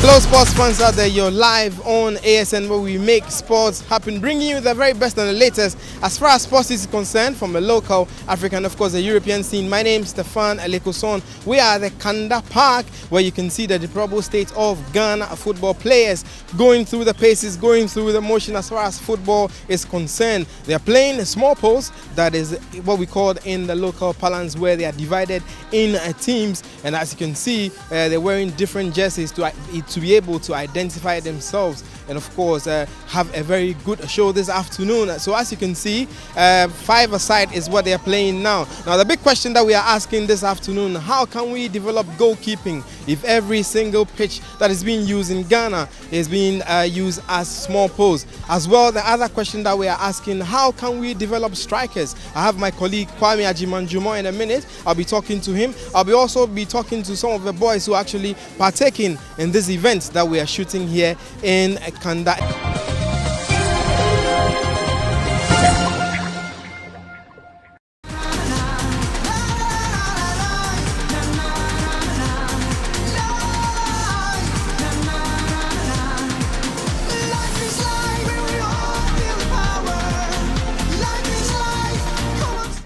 Hello sports fans out there, you're live on ASN where we make sports happen, bringing you the very best and the latest as far as sports is concerned from the local, African, and of course the European scene. My name is Stefan Alekoson. We are at the Kanda Park where you can see the deplorable state of Ghana football players going through the paces, going through the motion as far as football is concerned. They are playing a small post, that is what we call in the local parlance, where they are divided in teams, and as you can see they're wearing different jerseys to be able to identify themselves and of course have a very good show this afternoon. So as you can see, five-a-side is what they are playing now. Now the big question that we are asking this afternoon, how can we develop goalkeeping if every single pitch that is being used in Ghana is being used as small posts? As well, the other question that we are asking, how can we develop strikers? I have my colleague Kwame Ajimanjumo in a minute. I'll be talking to him. I'll also be talking to some of the boys who are actually partaking in this event that we are shooting here in Kanda.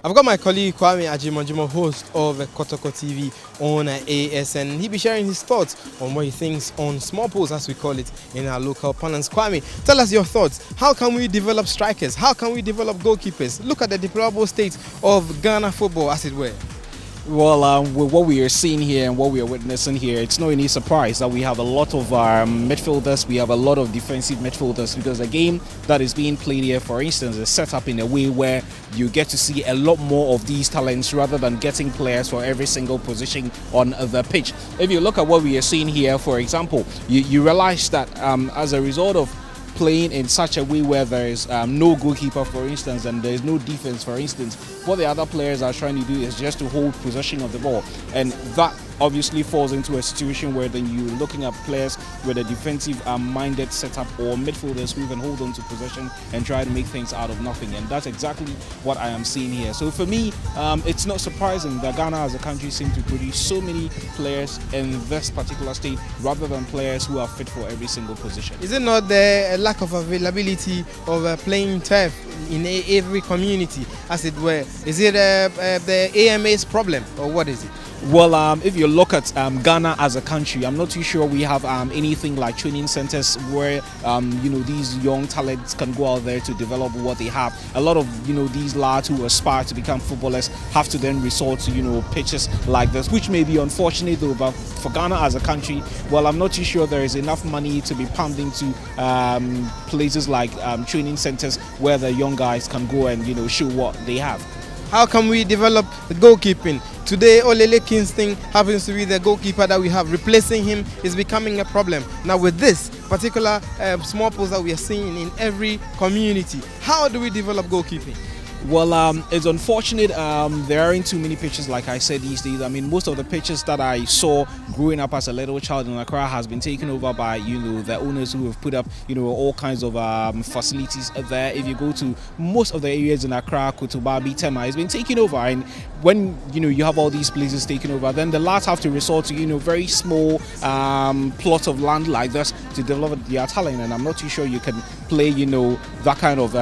I've got my colleague Kwame Ajimanjumo, host of Kotoko TV on ASN. He'll be sharing his thoughts on what he thinks on small posts, as we call it in our local parlance. Kwame, tell us your thoughts. How can we develop strikers? How can we develop goalkeepers? Look at the deplorable state of Ghana football, as it were. Well, with what we are seeing here and what we are witnessing here, it's no any surprise that we have a lot of midfielders, we have a lot of defensive midfielders, because the game that is being played here, for instance, is set up in a way where you get to see a lot more of these talents rather than getting players for every single position on the pitch. If you look at what we are seeing here, for example, you realize that as a result of playing in such a way where there is no goalkeeper, for instance, and there is no defense, for instance, what the other players are trying to do is just to hold possession of the ball, and that obviously falls into a situation where then you're looking at players with a defensive minded setup, or midfielders who can hold on to possession and try to make things out of nothing, and that's exactly what I am seeing here. So for me, it's not surprising that Ghana as a country seems to produce so many players in this particular state rather than players who are fit for every single position. Is it not the lack of availability of playing turf in every community, as it were? Is it the AMA's problem, or what is it? Well, if you look at Ghana as a country, I'm not too sure we have anything like training centers where these young talents can go out there to develop what they have. A lot of these lads who aspire to become footballers have to then resort to pitches like this, which may be unfortunate though. But for Ghana as a country, well, I'm not too sure there is enough money to be pumped into places like training centers where the young guys can go and show what they have. How can we develop the goalkeeping? Today, Olele Kingston happens to be the goalkeeper that we have. Replacing him is becoming a problem. Now with this particular small post that we are seeing in every community, how do we develop goalkeeping? Well, it's unfortunate there aren't too many pitches, like I said, these days. I mean, most of the pitches that I saw growing up as a little child in Accra has been taken over by, the owners who have put up, all kinds of facilities there. If you go to most of the areas in Accra, Kutubabi, Tema, it's been taken over. And when, you have all these places taken over, then the lads have to resort to, very small plots of land like this to develop their talent. And I'm not too sure you can play, that kind of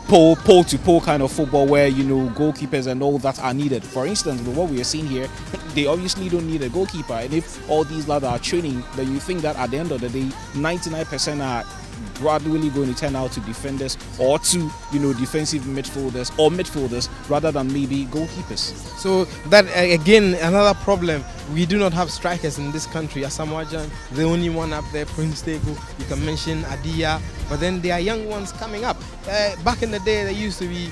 pole-to-pole kind of football where goalkeepers and all that are needed. For instance, with what we are seeing here, they obviously don't need a goalkeeper, and if all these lads are training, then you think that at the end of the day 99% are gradually going to turn out to defenders or to defensive midfielders or midfielders rather than maybe goalkeepers. So that again another problem, we do not have strikers in this country. Asamoah Gyan, the only one up there, Prince Tegu, you can mention Adia, but then there are young ones coming up. Back in the day there used to be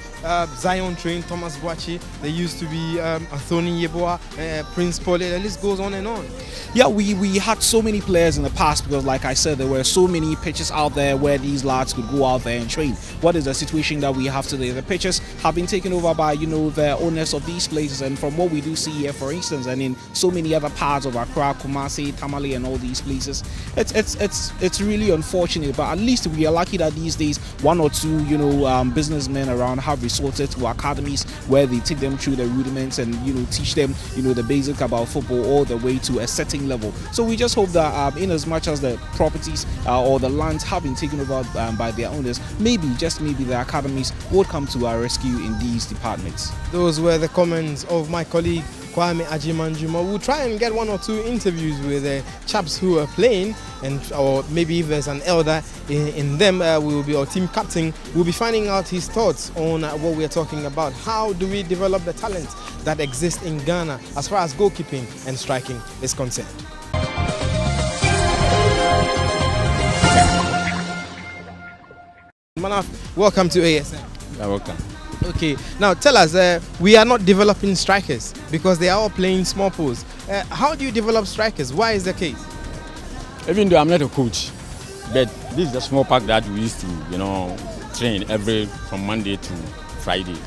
Zion Train, Thomas Boachi, there used to be Anthony Yeboah, Prince Paul, the list goes on and on. Yeah, we had so many players in the past because, like I said, there were so many pitches out there there where these lads could go out there and train. What is the situation that we have today? The pitches have been taken over by, the owners of these places, and from what we do see here, for instance, and in so many other parts of Accra, Kumasi, Tamale, and all these places, it's really unfortunate. But at least we are lucky that these days one or two, businessmen around have resorted to academies where they take them through the rudiments and teach them the basic about football all the way to a certain level. So we just hope that in as much as the properties or the lands have been taken over by their owners, just maybe the academies would come to our rescue in these departments. Those were the comments of my colleague Kwame Ajimanjuma. We'll try and get one or two interviews with chaps who are playing, or maybe if there's an elder in them, our team captain will be finding out his thoughts on what we're talking about. How do we develop the talent that exists in Ghana as far as goalkeeping and striking is concerned? Manaf, welcome to ASN. You're welcome. Okay, now tell us, we are not developing strikers because they are all playing small posts. How do you develop strikers? Why is the case? Even though I'm not a coach, but this is a small park that we used to, train from Monday to Friday.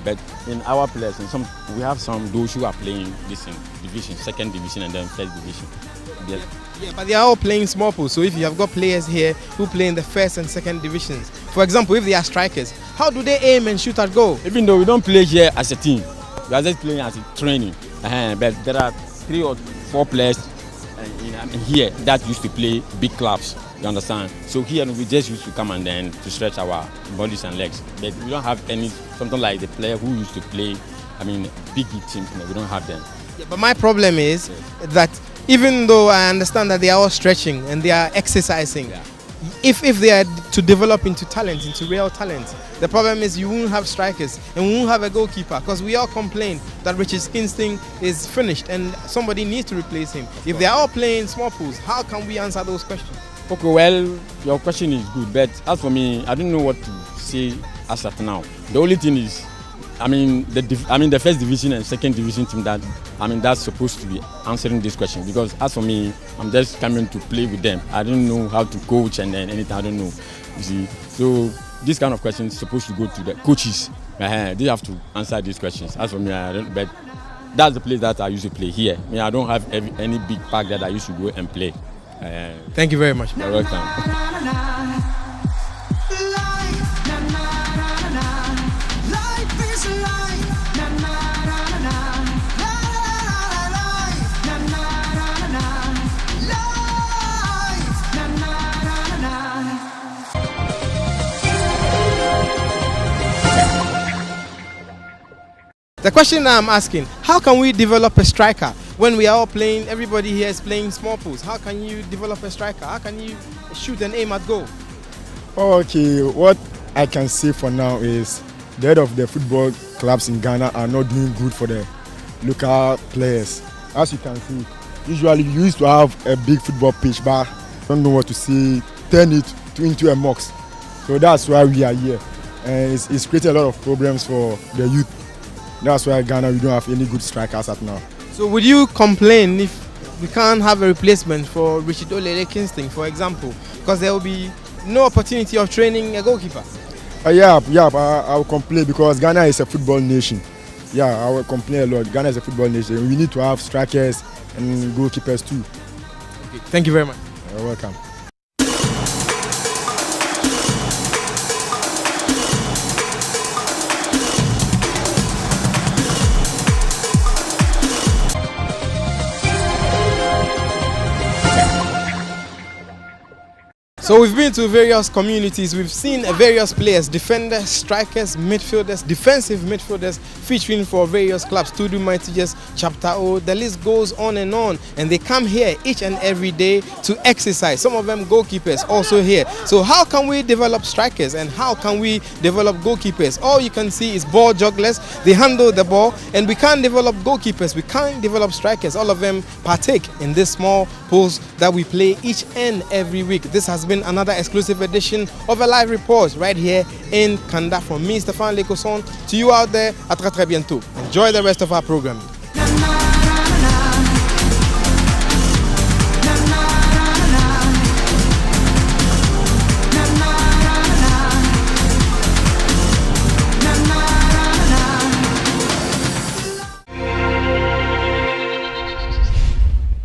But in our players, we have those who are playing this in division, second division, and then first division. Yeah, but they are all playing small posts. So if you have got players here who play in the first and second divisions, for example, if they are strikers, how do they aim and shoot at goal? Even though we don't play here as a team, we are just playing as a training. But there are 3 or 4 players here that used to play big clubs. You understand? So here we just used to come and then to stretch our bodies and legs. But we don't have something like the player who used to play, big teams. We don't have them. Yeah, but my problem is that even though I understand that they are all stretching and they are exercising, if they are to develop into talent, into real talent, the problem is you won't have strikers and we won't have a goalkeeper, because we all complain that Richard Kingston is finished and somebody needs to replace him. If they are all playing small pools, how can we answer those questions? Okay, well, your question is good, but as for me, I don't know what to say as of now. The only thing is, the first division and second division team that's supposed to be answering this question, because as for me, I'm just coming to play with them. I don't know how to coach and then anything. I don't know. You see, so this kind of question is supposed to go to the coaches. They have to answer these questions. As for me, I don't. But that's the place that I used to play here. I don't have any big park that I used to go and play. Thank you very much. You're welcome. The question I'm asking, how can we develop a striker when we are all playing, everybody here is playing small pools? How can you develop a striker? How can you shoot and aim at goal? Okay, what I can say for now is the head of the football clubs in Ghana are not doing good for the local players. As you can see, usually you used to have a big football pitch, but I don't know what to say, turn it into a mosque. So that's why we are here. And it's creating a lot of problems for the youth. That's why Ghana, we don't have any good strikers at now. So would you complain if we can't have a replacement for Richard Olele Kingston, for example, because there will be no opportunity of training a goalkeeper? I will complain because Ghana is a football nation. Yeah, I will complain a lot. Ghana is a football nation. We need to have strikers and goalkeepers too. Okay, thank you very much. You're welcome. So we've been to various communities, we've seen various players, defenders, strikers, midfielders, defensive midfielders featuring for various clubs, Tudu Mighty, Chapter O, the list goes on. And they come here each and every day to exercise. Some of them goalkeepers also here. So how can we develop strikers and how can we develop goalkeepers? All you can see is ball jugglers, they handle the ball, and we can't develop goalkeepers, we can't develop strikers. All of them partake in this small pools that we play each and every week. This has been another exclusive edition of a live report right here in Kanda. From me, Stefan Lekoson, to you out there, à très très bientôt. Enjoy the rest of our programming.